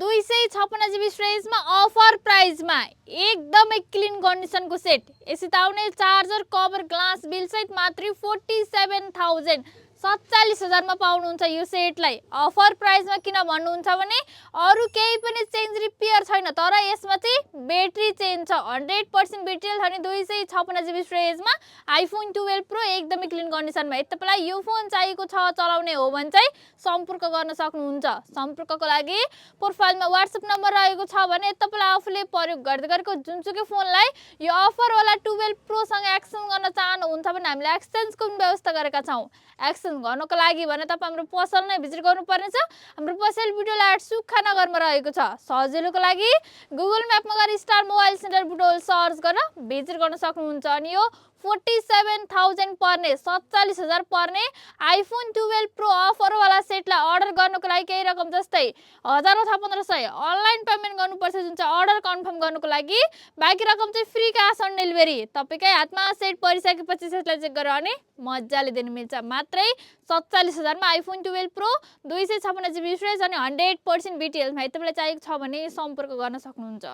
256 GB स्टोरेजमा offer प्राइसमा एकदमै clean कन्डिसनको set यसै आउने चार्जर कभर ग्लास बिल सहित मात्र 47,000 47,000 मा पाउनुहुन्छ यो सेटलाई। अफर प्राइसमा किन भन्नुहुन्छ भने अरु केही पनि चेन्ज रिपेयर छैन, तर यसमा चाहिँ ब्याट्री चेन्ज छ। 100% ब्याट्री छ नि 256 GB स्टोरेजमा आइफोन 12 प्रो एकदमै क्लिन कन्डिसनमा। यदि तपाईलाई यो फोन चाहिएको छ चलाउने हो भने चाहिँ सम्पर्क गर्न सक्नुहुन्छ। सम्पर्कको लागि प्रोफाइलमा WhatsApp नम्बर रहेको छ भने तपाईलाई आफूले प्रयोग गर्दै गरेको जुनसुकै फोनलाई यो अफर वाला 12 प्रो सँग एक्सचेन्ज गर्न चाहनुहुन्छ भने हामीले एक्सचेन्जको व्यवस्था गरेका छौं। एक्सचेन्ज गर्नको लागि भने तपाई हाम्रो पसल नै भिजिट गर्नुपर्नेछ। हाम्रो पसल बुटोल एट सुक्खा नगरमा रहेको छ। सजिलोको लागि गुगल म्यापमा गएर star mobile centre Butwal search गरेर भिजिट गर्न सक्नुहुन्छ। अनि यो 47,000 पर्ने 47,000 पर्ने आइफोन 12 प्रो अफर वाला सेटलाई अर्डर गर्नको लागि केही रकम जस्तै 1000 अथवा 1500 अनलाइन पेमेन्ट गर्नुपर्छ, जुन चाहिँ अर्डर कन्फर्म गर्नको लागि। बाँकी रकम चाहिँ फ्री क्याश अन डेलिभरी। तपाईकै हातमा सेट परिसकेपछि सेटलाई चेक गरेर अनि मज्जाले दिन मिल्छ। मात्रै 47,000 मा आइफोन 12 प्रो 256 GB स्टोरेज अनि 100% BTL मा। तपाईलाई चाहिएको छ भने सम्पर्क गर्न सक्नुहुन्छ।